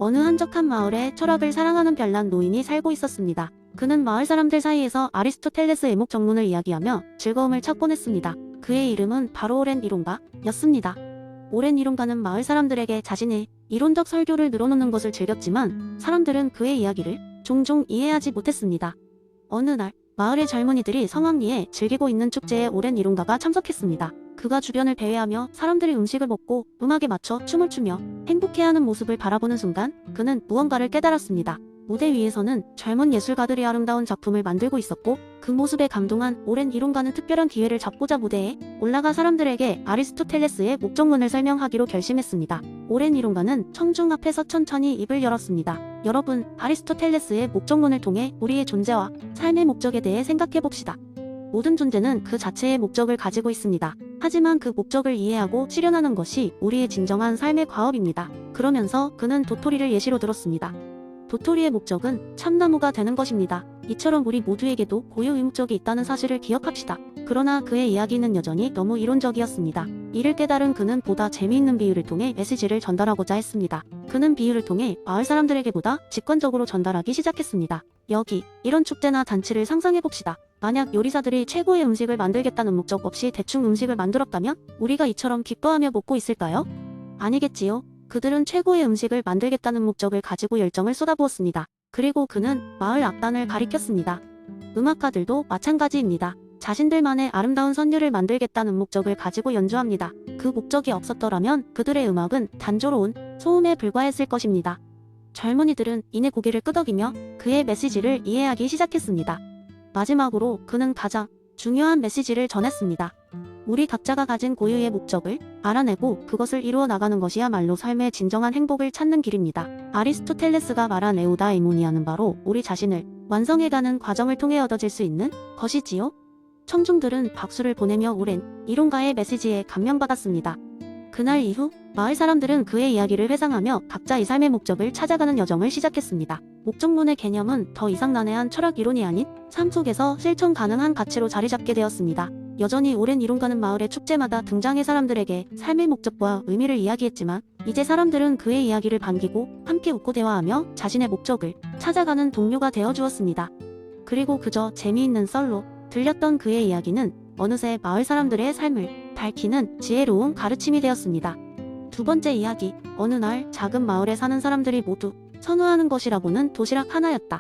어느 한적한 마을에 철학을 사랑하는 별난 노인이 살고 있었습니다. 그는 마을 사람들 사이에서 아리스토텔레스 애목 정론을 이야기하며 즐거움을 찾곤 했습니다. 그의 이름은 바로 오랜 이론가였습니다. 오랜 이론가는 마을 사람들에게 자신의 이론적 설교를 늘어놓는 것을 즐겼지만 사람들은 그의 이야기를 종종 이해하지 못했습니다. 어느 날 마을의 젊은이들이 성황리에 즐기고 있는 축제에 오랜 이론가가 참석했습니다. 그가 주변을 배회하며 사람들이 음식을 먹고 음악에 맞춰 춤을 추며 행복해하는 모습을 바라보는 순간 그는 무언가를 깨달았습니다. 무대 위에서는 젊은 예술가들이 아름다운 작품을 만들고 있었고 그 모습에 감동한 오랜 이론가는 특별한 기회를 잡고자 무대에 올라가 사람들에게 아리스토텔레스의 목적론을 설명하기로 결심했습니다. 오랜 이론가는 청중 앞에서 천천히 입을 열었습니다. 여러분, 아리스토텔레스의 목적론을 통해 우리의 존재와 삶의 목적에 대해 생각해봅시다. 모든 존재는 그 자체의 목적을 가지고 있습니다. 하지만 그 목적을 이해하고 실현하는 것이 우리의 진정한 삶의 과업입니다. 그러면서 그는 도토리를 예시로 들었습니다. 도토리의 목적은 참나무가 되는 것입니다. 이처럼 우리 모두에게도 고유 의목적이 있다는 사실을 기억합시다. 그러나 그의 이야기는 여전히 너무 이론적이었습니다. 이를 깨달은 그는 보다 재미있는 비유를 통해 메시지를 전달하고자 했습니다. 그는 비유를 통해 마을 사람들에게 보다 직관적으로 전달하기 시작했습니다. 여기 이런 축제나 잔치를 상상해봅시다. 만약 요리사들이 최고의 음식을 만들겠다는 목적 없이 대충 음식을 만들었다면 우리가 이처럼 기뻐하며 먹고 있을까요? 아니겠지요. 그들은 최고의 음식을 만들겠다는 목적을 가지고 열정을 쏟아부었습니다. 그리고 그는 마을 악단을 가리켰습니다. 음악가들도 마찬가지입니다. 자신들만의 아름다운 선율을 만들겠다는 목적을 가지고 연주합니다. 그 목적이 없었더라면 그들의 음악은 단조로운 소음에 불과했을 것입니다. 젊은이들은 이내 고개를 끄덕이며 그의 메시지를 이해하기 시작했습니다. 마지막으로 그는 가장 중요한 메시지를 전했습니다. 우리 각자가 가진 고유의 목적을 알아내고 그것을 이루어 나가는 것이야말로 삶의 진정한 행복을 찾는 길입니다. 아리스토텔레스가 말한 에우다이모니아는 바로 우리 자신을 완성해가는 과정을 통해 얻어질 수 있는 것이지요. 청중들은 박수를 보내며 오랜 이론가의 메시지에 감명받았습니다. 그날 이후 마을 사람들은 그의 이야기를 회상하며 각자 이 삶의 목적을 찾아가는 여정을 시작했습니다. 목적론의 개념은 더 이상 난해한 철학 이론이 아닌 삶 속에서 실천 가능한 가치로 자리 잡게 되었습니다. 여전히 오랜 이론가는 마을의 축제마다 등장해 사람들에게 삶의 목적과 의미를 이야기했지만 이제 사람들은 그의 이야기를 반기고 함께 웃고 대화하며 자신의 목적을 찾아가는 동료가 되어주었습니다. 그리고 그저 재미있는 썰로 들렸던 그의 이야기는 어느새 마을 사람들의 삶을 밝히는 지혜로운 가르침이 되었습니다. 두 번째 이야기, 어느 날 작은 마을에 사는 사람들이 모두 선호하는 것이라고는 도시락 하나였다.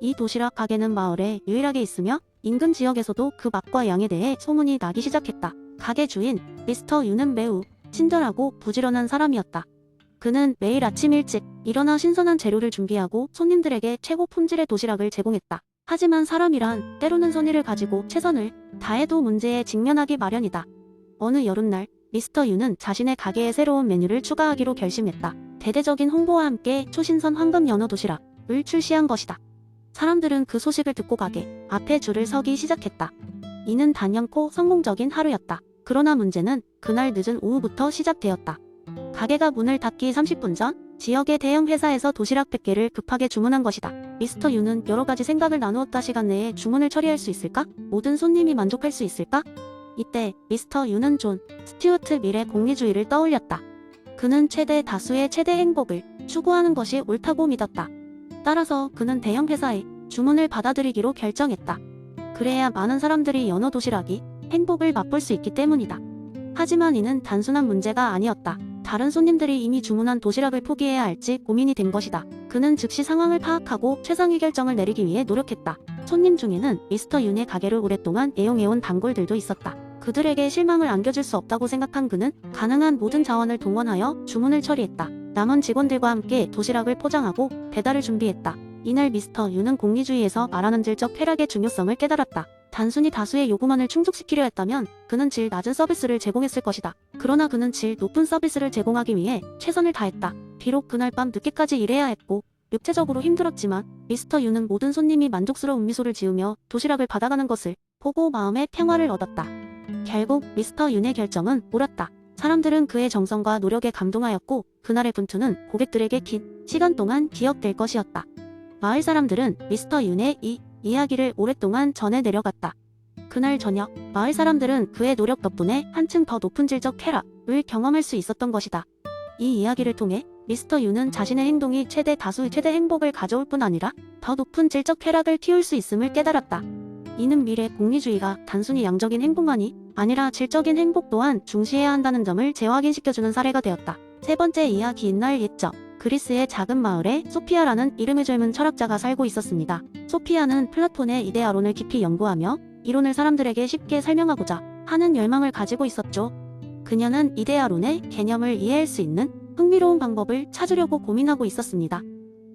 이 도시락 가게는 마을에 유일하게 있으며 인근 지역에서도 그 맛과 양에 대해 소문이 나기 시작했다. 가게 주인 미스터 유는 매우 친절하고 부지런한 사람이었다. 그는 매일 아침 일찍 일어나 신선한 재료를 준비하고 손님들에게 최고 품질의 도시락을 제공했다. 하지만 사람이란 때로는 선의를 가지고 최선을 다해도 문제에 직면하기 마련이다. 어느 여름날 미스터 유는 자신의 가게에 새로운 메뉴를 추가하기로 결심했다. 대대적인 홍보와 함께 초신선 황금 연어 도시락을 출시한 것이다. 사람들은 그 소식을 듣고 가게 앞에 줄을 서기 시작했다. 이는 단연코 성공적인 하루였다. 그러나 문제는 그날 늦은 오후부터 시작되었다. 가게가 문을 닫기 30분 전 지역의 대형 회사에서 도시락 100개를 급하게 주문한 것이다. 미스터 유는 여러 가지 생각을 나누었다. 시간 내에 주문을 처리할 수 있을까? 모든 손님이 만족할 수 있을까? 이때 미스터 유는 존 스튜어트 밀의 공리주의를 떠올렸다. 그는 최대 다수의 최대 행복을 추구하는 것이 옳다고 믿었다. 따라서 그는 대형 회사의 주문을 받아들이기로 결정했다. 그래야 많은 사람들이 연어 도시락이 행복을 맛볼 수 있기 때문이다. 하지만 이는 단순한 문제가 아니었다. 다른 손님들이 이미 주문한 도시락을 포기해야 할지 고민이 된 것이다. 그는 즉시 상황을 파악하고 최상의 결정을 내리기 위해 노력했다. 손님 중에는 미스터 윤의 가게를 오랫동안 애용해온 단골들도 있었다. 그들에게 실망을 안겨줄 수 없다고 생각한 그는 가능한 모든 자원을 동원하여 주문을 처리했다. 남은 직원들과 함께 도시락을 포장하고 배달을 준비했다. 이날 미스터 윤은 공리주의에서 말하는 질적 쾌락의 중요성을 깨달았다. 단순히 다수의 요구만을 충족시키려 했다면 그는 질 낮은 서비스를 제공했을 것이다. 그러나 그는 질 높은 서비스를 제공하기 위해 최선을 다했다. 비록 그날 밤 늦게까지 일해야 했고 육체적으로 힘들었지만 미스터 윤은 모든 손님이 만족스러운 미소를 지으며 도시락을 받아가는 것을 보고 마음의 평화를 얻었다. 결국 미스터 윤의 결정은 옳았다. 사람들은 그의 정성과 노력에 감동하였고 그날의 분투는 고객들에게 긴 시간 동안 기억될 것이었다. 마을 사람들은 미스터 윤의 이 이야기를 오랫동안 전해 내려갔다. 그날 저녁 마을 사람들은 그의 노력 덕분에 한층 더 높은 질적 쾌락을 경험할 수 있었던 것이다. 이 이야기를 통해 미스터 유는 자신의 행동이 최대 다수의 최대 행복을 가져올 뿐 아니라 더 높은 질적 쾌락을 키울 수 있음을 깨달았다. 이는 미래 공리주의가 단순히 양적인 행복만이 아니라 질적인 행복 또한 중시해야 한다는 점을 재확인시켜주는 사례가 되었다. 세 번째 이야기. 옛날 옛적 그리스의 작은 마을에 소피아라는 이름의 젊은 철학자가 살고 있었습니다. 소피아는 플라톤의 이데아론을 깊이 연구하며 이론을 사람들에게 쉽게 설명하고자 하는 열망을 가지고 있었죠. 그녀는 이데아론의 개념을 이해할 수 있는 흥미로운 방법을 찾으려고 고민하고 있었습니다.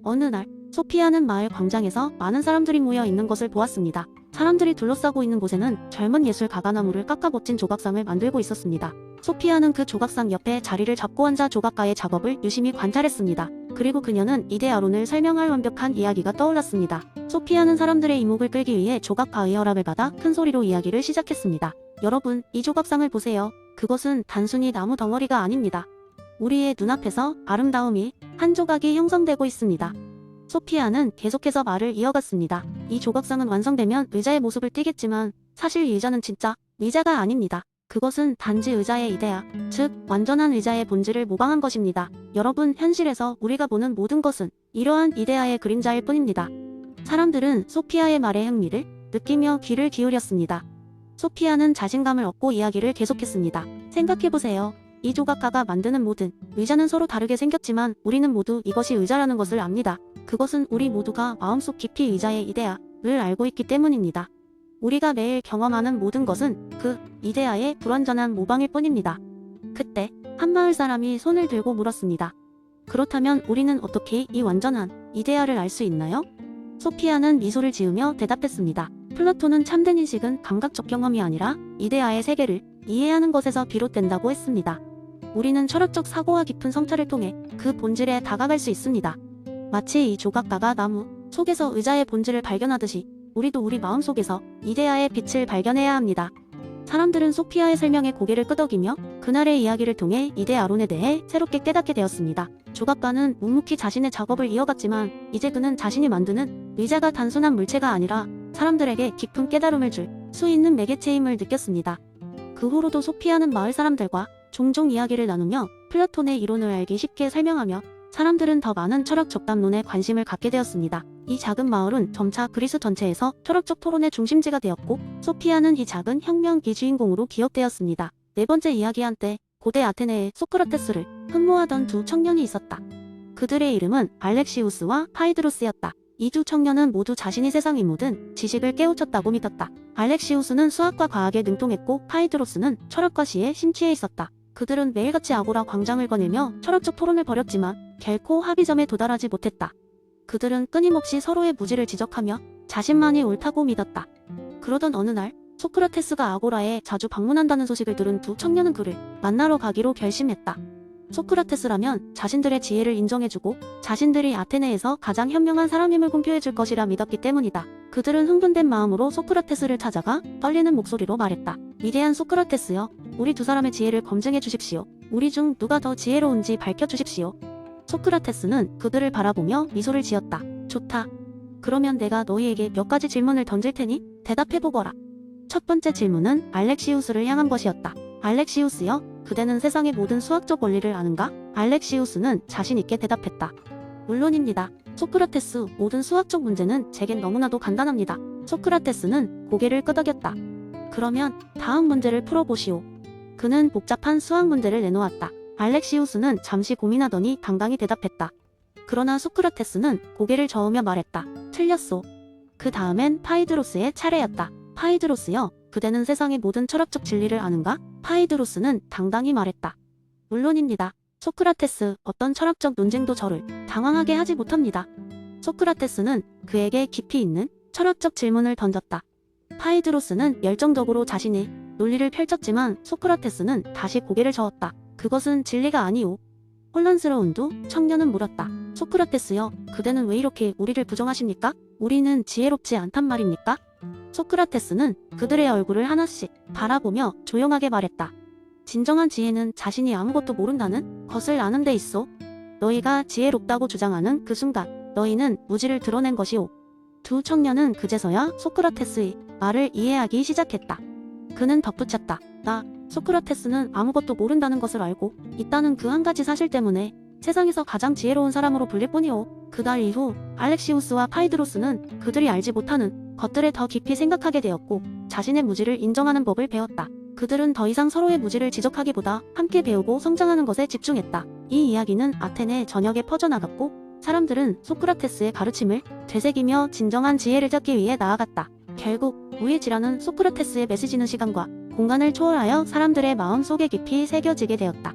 어느 날 소피아는 마을 광장에서 많은 사람들이 모여 있는 것을 보았습니다. 사람들이 둘러싸고 있는 곳에는 젊은 예술가가 나무를 깎아 멋진 조각상을 만들고 있었습니다. 소피아는 그 조각상 옆에 자리를 잡고 앉아 조각가의 작업을 유심히 관찰했습니다. 그리고 그녀는 이데아론을 설명할 완벽한 이야기가 떠올랐습니다. 소피아는 사람들의 이목을 끌기 위해 조각가의 허락을 받아 큰 소리로 이야기를 시작했습니다. 여러분, 이 조각상을 보세요. 그것은 단순히 나무 덩어리가 아닙니다. 우리의 눈앞에서 아름다움이 한 조각이 형성되고 있습니다. 소피아는 계속해서 말을 이어갔습니다. 이 조각상은 완성되면 의자의 모습을 띠겠지만 사실 이 의자는 진짜 의자가 아닙니다. 그것은 단지 의자의 이데아, 즉 완전한 의자의 본질을 모방한 것입니다. 여러분, 현실에서 우리가 보는 모든 것은 이러한 이데아의 그림자일 뿐입니다. 사람들은 소피아의 말에 흥미를 느끼며 귀를 기울였습니다. 소피아는 자신감을 얻고 이야기를 계속했습니다. 생각해보세요. 이 조각가가 만드는 모든 의자는 서로 다르게 생겼지만 우리는 모두 이것이 의자라는 것을 압니다. 그것은 우리 모두가 마음속 깊이 의자의 이데아를 알고 있기 때문입니다. 우리가 매일 경험하는 모든 것은 그 이데아의 불완전한 모방일 뿐입니다. 그때 한 마을 사람이 손을 들고 물었습니다. 그렇다면 우리는 어떻게 이 완전한 이데아를 알 수 있나요? 소피아는 미소를 지으며 대답했습니다. 플라톤은 참된 인식은 감각적 경험이 아니라 이데아의 세계를 이해하는 것에서 비롯된다고 했습니다. 우리는 철학적 사고와 깊은 성찰을 통해 그 본질에 다가갈 수 있습니다. 마치 이 조각가가 나무 속에서 의자의 본질을 발견하듯이 우리도 우리 마음속에서 이데아의 빛을 발견해야 합니다. 사람들은 소피아의 설명에 고개를 끄덕이며 그날의 이야기를 통해 이데아론에 대해 새롭게 깨닫게 되었습니다. 조각가는 묵묵히 자신의 작업을 이어갔지만 이제 그는 자신이 만드는 의자가 단순한 물체가 아니라 사람들에게 깊은 깨달음을 줄 수 있는 매개체임을 느꼈습니다. 그 후로도 소피아는 마을 사람들과 종종 이야기를 나누며 플라톤의 이론을 알기 쉽게 설명하며 사람들은 더 많은 철학적 담론에 관심을 갖게 되었습니다. 이 작은 마을은 점차 그리스 전체에서 철학적 토론의 중심지가 되었고 소피아는 이 작은 혁명기 주인공으로 기억되었습니다. 네 번째 이야기. 한때 고대 아테네에 소크라테스를 흠모하던 두 청년이 있었다. 그들의 이름은 알렉시우스와 파이드로스였다. 이 두 청년은 모두 자신이 세상의 모든 지식을 깨우쳤다고 믿었다. 알렉시우스는 수학과 과학에 능통했고 파이드로스는 철학과 시에 심취해 있었다. 그들은 매일같이 아고라 광장을 거닐며 철학적 토론을 벌였지만 결코 합의점에 도달하지 못했다. 그들은 끊임없이 서로의 무지를 지적하며 자신만이 옳다고 믿었다. 그러던 어느 날 소크라테스가 아고라에 자주 방문한다는 소식을 들은 두 청년은 그를 만나러 가기로 결심했다. 소크라테스라면 자신들의 지혜를 인정해주고 자신들이 아테네에서 가장 현명한 사람임을 공표해줄 것이라 믿었기 때문이다. 그들은 흥분된 마음으로 소크라테스를 찾아가 떨리는 목소리로 말했다. 위대한 소크라테스여, 우리 두 사람의 지혜를 검증해 주십시오. 우리 중 누가 더 지혜로운지 밝혀주십시오. 소크라테스는 그들을 바라보며 미소를 지었다. 좋다. 그러면 내가 너희에게 몇 가지 질문을 던질 테니 대답해보거라. 첫 번째 질문은 알렉시우스를 향한 것이었다. 알렉시우스여, 그대는 세상의 모든 수학적 원리를 아는가? 알렉시우스는 자신있게 대답했다. 물론입니다. 소크라테스, 모든 수학적 문제는 제겐 너무나도 간단합니다. 소크라테스는 고개를 끄덕였다. 그러면 다음 문제를 풀어보시오. 그는 복잡한 수학 문제를 내놓았다. 알렉시우스는 잠시 고민하더니 당당히 대답했다. 그러나 소크라테스는 고개를 저으며 말했다. 틀렸소. 그 다음엔 파이드로스의 차례였다. 파이드로스여, 그대는 세상의 모든 철학적 진리를 아는가? 파이드로스는 당당히 말했다. 물론입니다. 소크라테스, 어떤 철학적 논쟁도 저를 당황하게 하지 못합니다. 소크라테스는 그에게 깊이 있는 철학적 질문을 던졌다. 파이드로스는 열정적으로 자신의 논리를 펼쳤지만 소크라테스는 다시 고개를 저었다. 그것은 진리가 아니오. 혼란스러운 두 청년은 물었다. 소크라테스여, 그대는 왜 이렇게 우리를 부정하십니까? 우리는 지혜롭지 않단 말입니까? 소크라테스는 그들의 얼굴을 하나씩 바라보며 조용하게 말했다. 진정한 지혜는 자신이 아무것도 모른다는 것을 아는 데 있어. 너희가 지혜롭다고 주장하는 그 순간 너희는 무지를 드러낸 것이오. 두 청년은 그제서야 소크라테스의 말을 이해하기 시작했다. 그는 덧붙였다. 소크라테스는 아무것도 모른다는 것을 알고 있다는 그 한 가지 사실 때문에 세상에서 가장 지혜로운 사람으로 불릴 뿐이오. 그달 이후 알렉시우스와 파이드로스는 그들이 알지 못하는 것들을 더 깊이 생각하게 되었고 자신의 무지를 인정하는 법을 배웠다. 그들은 더 이상 서로의 무지를 지적하기보다 함께 배우고 성장하는 것에 집중했다. 이 이야기는 아테네 전역에 퍼져나갔고 사람들은 소크라테스의 가르침을 되새기며 진정한 지혜를 찾기 위해 나아갔다. 결국 무의지라는 소크라테스의 메시지는 시간과 공간을 초월하여 사람들의 마음 속에 깊이 새겨지게 되었다.